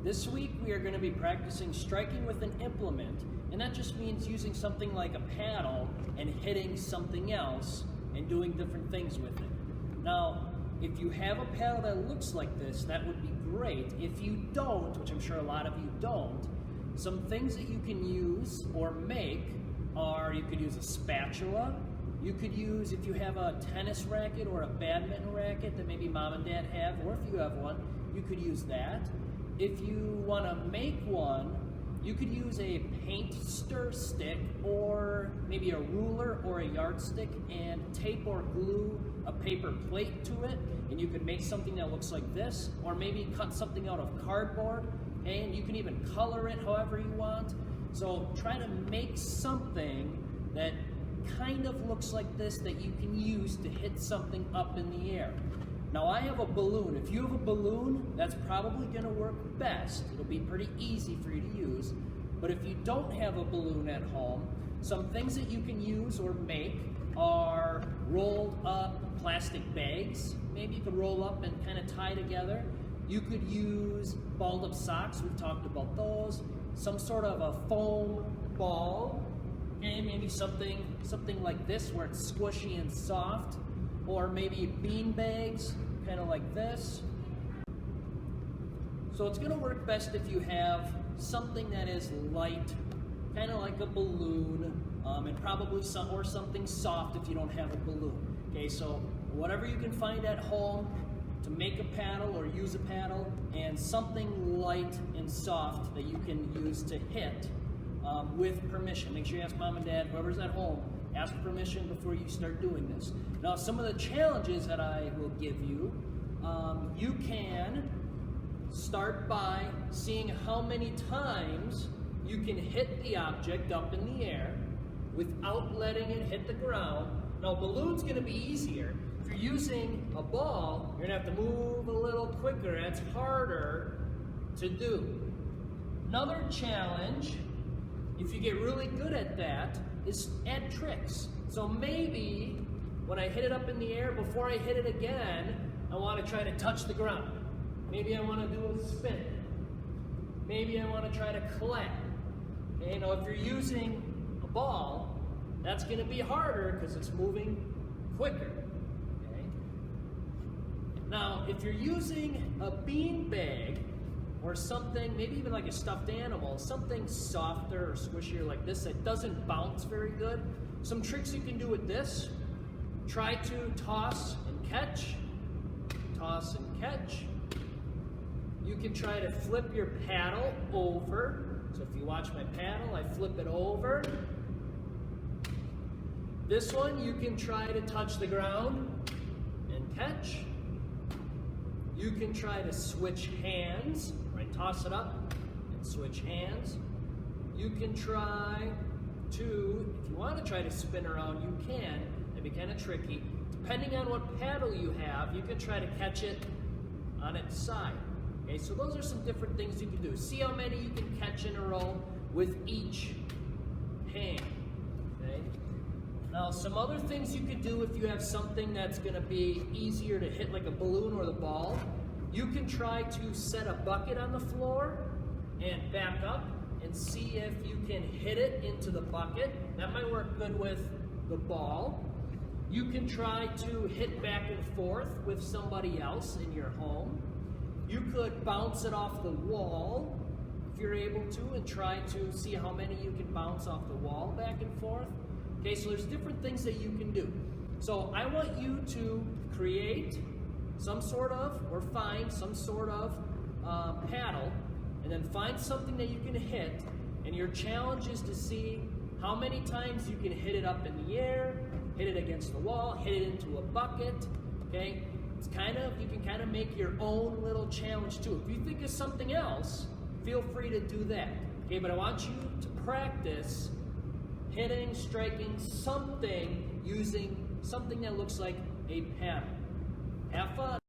This week we are going to be practicing striking with an implement, and that just means using something like a paddle and hitting something else and doing different things with it. Now, if you have a paddle that looks like this, that would be great. If you don't, which I'm sure a lot of you don't, some things that you can use or make are, you could use a spatula. You could use, if you have a tennis racket or a badminton racket that maybe mom and dad have, or if you have one, you could use that. If you want to make one, you could use a paint stir stick or maybe a ruler or a yardstick and tape or glue a paper plate to it, and you could make something that looks like this, or maybe cut something out of cardboard, and you can even color it however you want. So try to make something that kind of looks like this that you can use to hit something up in the air. Now I have a balloon. If you have a balloon, that's probably going to work best. It'll be pretty easy for you to use. But if you don't have a balloon at home, some things that you can use or make are rolled up plastic bags. Maybe you could roll up and kind of tie together. You could use balled up socks. We've talked about those. Some sort of a foam ball. And maybe something like this where it's squishy and soft, or maybe bean bags, kind of like this. So it's going to work best if you have something that is light, kind of like a balloon, and probably something soft if you don't have a balloon. Okay, so whatever you can find at home to make a paddle or use a paddle, and something light and soft that you can use to hit. With permission. Make sure you ask mom and dad, whoever's at home, ask permission before you start doing this. Now, some of the challenges that I will give you, you can start by seeing how many times you can hit the object up in the air without letting it hit the ground. Now, a balloon's going to be easier. If you're using a ball, you're going to have to move a little quicker. It's harder to do. Another challenge, if you get really good at that, is add tricks. So maybe when I hit it up in the air, before I hit it again, I want to try to touch the ground. Maybe I want to do a spin. Maybe I want to try to clap. Okay, you know, if you're using a ball, that's going to be harder because it's moving quicker. Okay? Now, if you're using a bean bag, or something, maybe even like a stuffed animal, something softer or squishier like this that doesn't bounce very good. Some tricks you can do with this. Try to toss and catch. Toss and catch. You can try to flip your paddle over. So if you watch my paddle, I flip it over. This one, you can try to touch the ground and catch. You can try to switch hands, right? Toss it up and switch hands. You can try to, if you want to try to spin around, you can. It'd be kind of tricky. Depending on what paddle you have, you can try to catch it on its side. Okay, so those are some different things you can do. See how many you can catch in a row with each hand. Okay? Now, some other things you could do if you have something that's going to be easier to hit, like a balloon or the ball, you can try to set a bucket on the floor and back up and see if you can hit it into the bucket. That might work good with the ball. You can try to hit back and forth with somebody else in your home. You could bounce it off the wall if you're able to, and try to see how many you can bounce off the wall back and forth. Okay, so there's different things that you can do. So I want you to create some sort of, or find some sort of paddle, and then find something that you can hit, and your challenge is to see how many times you can hit it up in the air, hit it against the wall, hit it into a bucket, okay? It's kind of, you can kind of make your own little challenge too. If you think of something else, feel free to do that, okay? But I want you to practice hitting, striking something using something that looks like a paddle. Have fun.